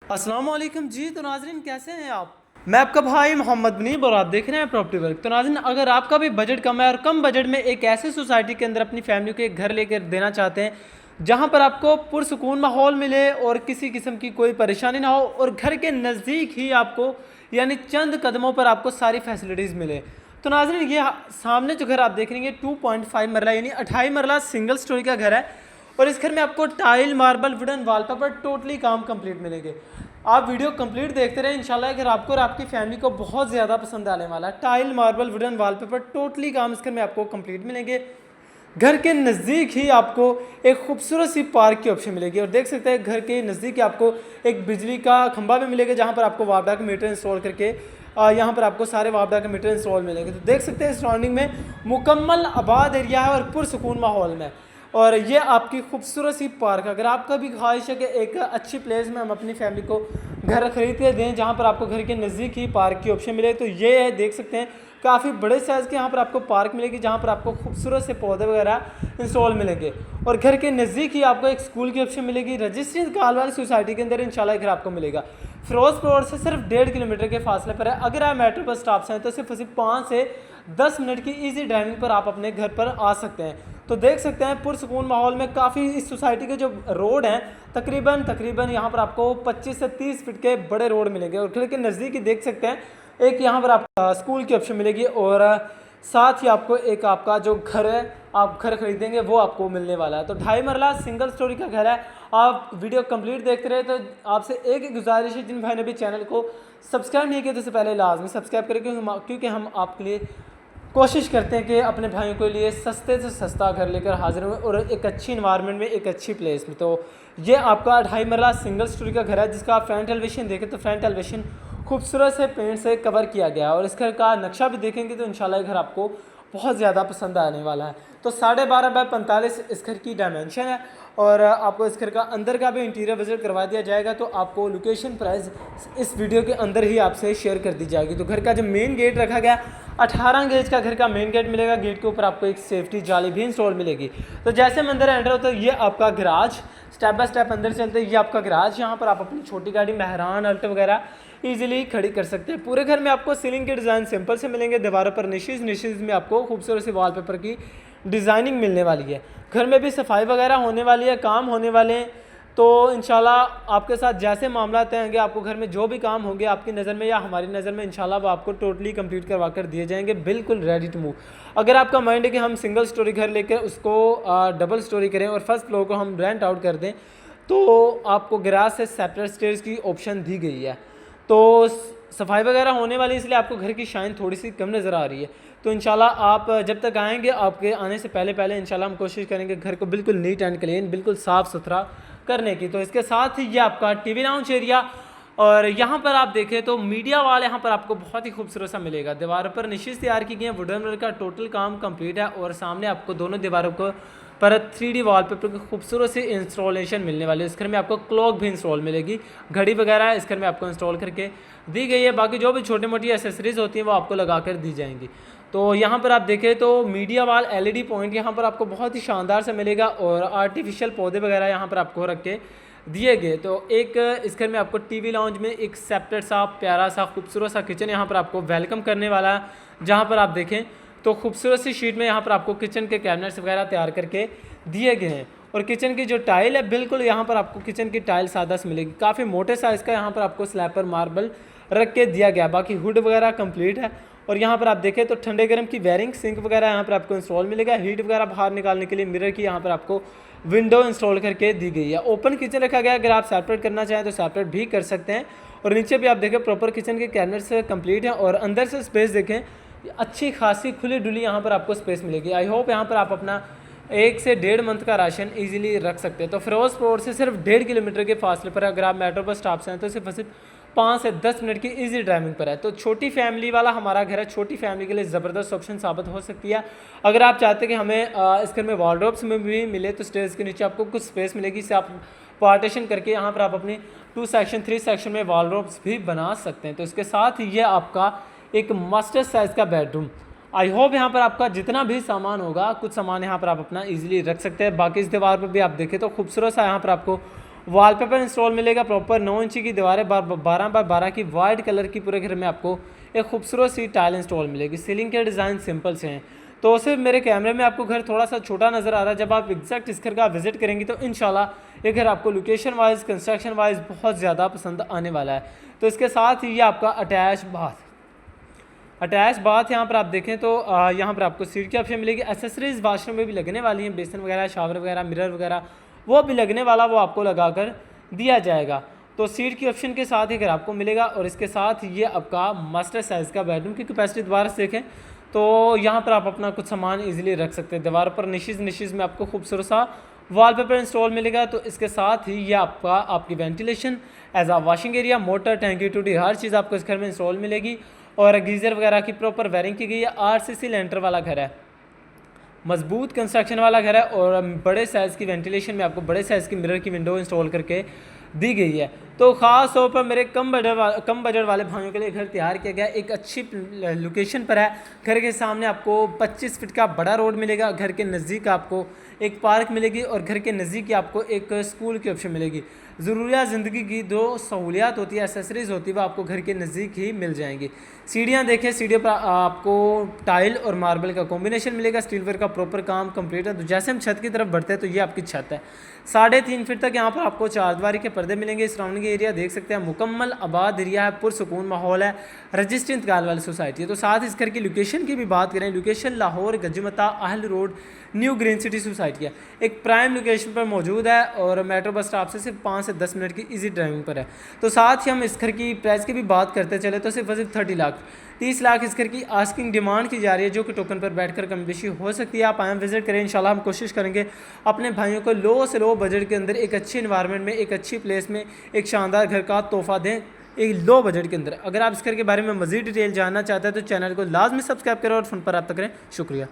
अस्सलाम वालेकुम जी। तो नाज़रीन कैसे हैं आप? मैं आपका भाई मोहम्मद मुनीब और आप देख रहे हैं प्रॉपर्टी वर्क। तो नाज़रीन अगर आपका भी बजट कम है और कम बजट में एक ऐसे सोसाइटी के अंदर अपनी फैमिली को एक घर लेकर देना चाहते हैं जहां पर आपको पुरसुकून माहौल मिले और किसी किस्म की कोई परेशानी ना हो और घर के नज़दीक ही आपको यानी चंद कदमों पर आपको सारी फैसिलिटीज़ मिले, तो नाज़रीन ये सामने जो घर आप देख रहे हैं 2.5 मरला यानी 28 मरला सिंगल स्टोरी का घर है और इस घर में आपको tile marble wooden wallpaper totally काम कंप्लीट मिलेंगे। आप वीडियो कंप्लीट देखते रहे, इंशाल्लाह अगर आपको और आपकी फैमिली को बहुत ज़्यादा पसंद आने वाला है। Tile marble wooden wallpaper totally काम इस घर में आपको कंप्लीट मिलेंगे। घर के नज़दीक ही आपको एक खूबसूरत सी पार्क की ऑप्शन मिलेगी और देख सकते हैं घर के नज़दीक आपको एक बिजली का खंभा भी मिलेगा जहां पर आपको वापडा का मीटर इंस्टॉल करके यहाँ पर आपको सारे वापडा के मीटर इंस्टॉल मिलेंगे। तो देख सकते हैं सराउंडिंग में मुकम्मल आबाद एरिया है और पुरसुकून माहौल में, और ये आपकी खूबसूरत सी पार्क। अगर आपका भी ख्वाहिश है कि एक अच्छी प्लेस में हम अपनी फैमिली को घर खरीद के दें जहाँ पर आपको घर के नज़दीक ही पार्क की ऑप्शन मिले, तो ये है देख सकते हैं काफ़ी बड़े साइज़ के यहाँ पर आपको पार्क मिलेगी जहाँ पर आपको खूबसूरत से पौधे वगैरह इंस्टॉल मिलेंगे और घर के नज़दीक ही आपको एक स्कूल की ऑप्शन मिलेगी। रजिस्ट्रेशन काल वाली सोसाइटी के अंदर इंशाल्लाह घर आपको मिलेगा। फिरोजपुर रोड से सिर्फ 1.5 किलोमीटर के फासले पर है। अगर आप मेट्रो बस स्टॉप से हैं तो सिर्फ 5 से 10 मिनट की ईजी ड्राइविंग पर आप अपने घर पर आ सकते हैं। तो देख सकते हैं पुरसुकून माहौल में काफ़ी इस सोसाइटी के जो रोड हैं तकरीबन यहाँ पर आपको 25 से 30 फीट के बड़े रोड मिलेंगे और घर के नज़दीक ही देख सकते हैं एक यहाँ पर आपको स्कूल की ऑप्शन मिलेगी और साथ ही आपको एक आपका जो घर है आप घर खरीदेंगे वो आपको मिलने वाला है। तो 2.5 मरला सिंगल स्टोरी का घर है। आप वीडियो कंप्लीट देखते रहे, तो आपसे एक ही गुजारिश है जिन भाई ने भी चैनल को सब्सक्राइब नहीं किया तो उससे पहले लाजमी सब्सक्राइब करें क्योंकि हम आपके लिए कोशिश करते हैं कि अपने भाइयों के लिए सस्ते से सस्ता घर लेकर हाजिर हुए और एक अच्छी इन्वायरमेंट में एक अच्छी प्लेस में। तो ये आपका 2.5 मरला सिंगल स्टोरी का घर है जिसका आप फ्रंट एलिवेशन देखें तो फ्रंट एलिवेशन खूबसूरत से पेंट से कवर किया गया है और इस घर का नक्शा भी देखेंगे तो इंशाल्लाह ये घर आपको बहुत ज़्यादा पसंद आने वाला है। तो 12.5 बाय 45 इस घर की डायमेंशन है और आपको इस घर का अंदर का भी इंटीरियर विजिट करवा दिया जाएगा। तो आपको लोकेशन प्राइस इस वीडियो के अंदर ही आपसे शेयर कर दी जाएगी। तो घर का जो मेन गेट रखा गया 18 गेज का घर का मेन गेट मिलेगा। गेट के ऊपर आपको एक सेफ्टी जाली भी इंस्टॉल मिलेगी। तो जैसे हम अंदर एंटर होते हैं ये आपका गराज, स्टेप बाय स्टेप अंदर चलते हैं ये आपका गराज। यहाँ पर आप अपनी छोटी गाड़ी मेहरान अल्टो वगैरह इजीली खड़ी कर सकते हैं। पूरे घर में आपको सीलिंग के डिज़ाइन सिंपल से मिलेंगे। दीवारों पर निशेज़ में आपको खूबसूरत सी वॉलपेपर की डिज़ाइनिंग मिलने वाली है। घर में भी सफाई वगैरह होने वाली है, काम होने वाले हैं। तो इंशाल्लाह आपके साथ जैसे मामला तय होंगे आपको घर में जो भी काम होंगे आपकी नज़र में या हमारी नज़र में इंशाल्लाह वो आपको टोटली कंप्लीट करवा कर दिए जाएंगे, बिल्कुल रेडी टू मूव। अगर आपका माइंड है कि हम सिंगल स्टोरी घर लेकर उसको डबल स्टोरी करें और फर्स्ट फ्लोर को हम रेंट आउट कर दें तो आपको गैराज से सेपरेट स्टेयर्स की ऑप्शन दी गई है। तो सफाई वगैरह होने वाली इसलिए आपको घर की शाइन थोड़ी सी कम नज़र आ रही है। तो इंशाल्लाह आप जब तक आएंगे आपके आने से पहले इंशाल्लाह हम कोशिश करेंगे घर को बिल्कुल नीट एंड क्लीन बिल्कुल साफ़ सुथरा करने की। तो इसके साथ ही ये आपका टीवी लाउंज एरिया और यहाँ पर आप देखें तो मीडिया वाल यहाँ पर आपको बहुत ही खूबसूरत सा मिलेगा। दीवारों पर निशीज़ तैयार की गई है, वुडन वर्क का टोटल काम कंप्लीट है और सामने आपको दोनों दीवारों को पर 3D वॉलपेपर की खूबसूरत सी इंस्टॉलेशन मिलने वाली है। इस घर में आपको क्लॉक भी इंस्टॉल मिलेगी, घड़ी वगैरह इस घर में आपको इंस्टॉल करके दी गई है। बाकी जो भी छोटी मोटी एसेसरीज़ होती हैं वो आपको लगा कर दी जाएंगी। तो यहाँ पर आप देखें तो मीडिया वाल LED पॉइंट यहाँ पर आपको बहुत ही शानदार से मिलेगा और आर्टिफिशियल पौधे वगैरह यहाँ पर आपको रख के दिए गए। तो एक इस घर में आपको टीवी लाउंज में एक सेपरेट सा प्यारा सा खूबसूरत सा किचन यहाँ पर आपको वेलकम करने वाला है। जहाँ पर आप देखें तो खूबसूरत सी शीट में यहाँ पर आपको किचन के कैबिनेट्स वगैरह तैयार करके दिए गए हैं और किचन की जो टाइल है बिल्कुल यहाँ पर आपको किचन की टाइल सादा से मिलेगी। काफ़ी मोटे साइज़ का यहाँ पर आपको स्लैब पर मार्बल रख के दिया गया। बाकी हुड वगैरह कंप्लीट है और यहाँ पर आप देखें तो ठंडे गर्म की वायरिंग सिंक वगैरह यहाँ पर आपको इंस्टॉल मिलेगा। हीट वगैरह बाहर निकालने के लिए मिरर की यहाँ पर आपको विंडो इंस्टॉल करके दी गई है। ओपन किचन रखा गया, अगर आप सेपरेट करना चाहें तो सेपरेट भी कर सकते हैं। और नीचे भी आप देखें प्रॉपर किचन के कैबिनेट्स कंप्लीट हैं और अंदर से स्पेस देखें अच्छी खासी खुली डुली यहाँ पर आपको स्पेस मिलेगी। आई होप यहाँ पर आप अपना 1 से 1.5 मंथ का राशन इजीली रख सकते हैं। तो फिरोजपुर रोड से सिर्फ 1.5 किलोमीटर के फासले पर अगर आप मेट्रो बस स्टॉप से हैं तो सिर्फ 5 से 10 मिनट की इजी ड्राइविंग पर है। तो छोटी फैमिली वाला हमारा घर है, छोटी फैमिली के लिए ज़बरदस्त ऑप्शन साबित हो सकती है। अगर आप चाहते हैं कि हमें इस घर में वॉर्डरोब्स में भी मिले तो स्टेयर्स के नीचे आपको कुछ स्पेस मिलेगी, इससे आप पार्टीशन करके यहाँ पर आप अपनी 2 सेक्शन 3 सेक्शन में वॉर्डरोब्स भी बना सकते हैं। तो इसके साथ ही ये आपका एक मास्टर साइज़ का बेडरूम। आई होप यहाँ पर आपका जितना भी सामान होगा कुछ सामान यहाँ पर आप अपना इजीली रख सकते हैं। बाकी इस दीवार पर भी आप देखें तो खूबसूरत सा यहाँ पर आपको वॉलपेपर इंस्टॉल मिलेगा प्रॉपर, 9 इंची की दीवारें, 12x12 की वाइट कलर की पूरे घर में आपको एक खूबसूरत सी टाइल इंस्टॉल मिलेगी। सीलिंग के डिज़ाइन सिंपल से हैं, तो सिर्फ मेरे कैमरे में आपको घर थोड़ा सा छोटा नज़र आ रहा है। जब आप एग्जैक्ट इस घर का विजिट करेंगे तो इंशाल्लाह ये घर आपको लोकेशन वाइज, कंस्ट्रक्शन वाइज बहुत ज़्यादा पसंद आने वाला है। तो इसके साथ ही ये आपका अटैच बाथ यहाँ पर आप देखें तो यहाँ पर आपको सीट की ऑप्शन मिलेगी। एसेसरीज वाशरूम में भी लगने वाली हैं, बेसन वगैरह, शावर वगैरह, मिरर वगैरह वो भी लगने वाला, वो आपको लगा कर दिया जाएगा। तो सीट की ऑप्शन के साथ ही घर आपको मिलेगा। और इसके साथ ये आपका मास्टर साइज़ का बेडरूम की कैपेसिटी दोबारा से देखें तो यहाँ पर आप अपना कुछ सामान इजीली रख सकते हैं। दीवार पर निशिज़ में आपको खूबसूरत सा वॉलपेपर इंस्टॉल मिलेगा। तो इसके साथ ही ये आपकी वेंटिलेशन एज आ वॉशिंग एरिया, मोटर, टैंकी, टूटी, हर चीज़ आपको इस घर में इंस्टॉल मिलेगी। और गीज़र वगैरह की प्रॉपर वायरिंग की गई है। RCC लेंटर वाला घर है, मजबूत कंस्ट्रक्शन वाला घर है। और बड़े साइज़ की वेंटिलेशन में आपको बड़े साइज़ की मिरर की विंडो इंस्टॉल करके दी गई है। तो ख़ास तौर पर मेरे कम बजट वाले भाइयों के लिए घर तैयार किया गया, एक अच्छी लोकेशन पर है। घर के सामने आपको 25 फीट का बड़ा रोड मिलेगा, घर के नज़दीक आपको एक पार्क मिलेगी और घर के नज़दीक आपको एक स्कूल की ऑप्शन मिलेगी। ज़रूरियात ज़िंदगी की जो सहूलियात होती है, एसेसरीज़ होती है, वो आपको घर के नज़दीक ही मिल जाएंगी। सीढ़ियाँ देखें, सीढ़ियों पर आपको टाइल और मार्बल का कॉम्बिनेशन मिलेगा, स्टील वर्क का प्रॉपर काम कंप्लीट है। तो जैसे हम छत की तरफ बढ़ते हैं तो ये आपकी छत है। 3.5 फीट तक यहाँ पर आपको चारदीवारी के पर्दे मिलेंगे। सराउंडिंग एरिया देख सकते हैं, मुकम्मल आबाद एरिया है, पुरसुकून माहौल है, रजिस्ट्री इंतकाल वाली सोसाइटी है। तो साथ ही इस घर की लोकेशन की भी बात करें, लोकेशन लाहौर गजमता अहल road new green city society है, एक प्राइम लोकेशन पर मौजूद है और मेट्रो बस स्टॉप से सिर्फ 5 से 10 मिनट की इजी ड्राइविंग पर है। तो साथ ही हम इस घर की प्राइस की भी बात करते चले तो सिर्फ 30 लाख इस घर की आस्किंग डिमांड की जा रही है, जो कि टोकन पर बैठकर कम बेशी हो सकती है। आप आएँ विजिट करें, इंशाल्लाह हम कोशिश करेंगे अपने भाइयों को लो से लो बजट के अंदर एक अच्छी इन्वायरमेंट में, एक अच्छी प्लेस में एक शानदार घर का तोहफा दें एक लो बजट के अंदर। अगर आप इस घर के बारे में मज़ीद डिटेल जानना चाहते हैं तो चैनल को लाजमी सब्सक्राइब करें और फ़ोन पर रब्ता करें। शुक्रिया।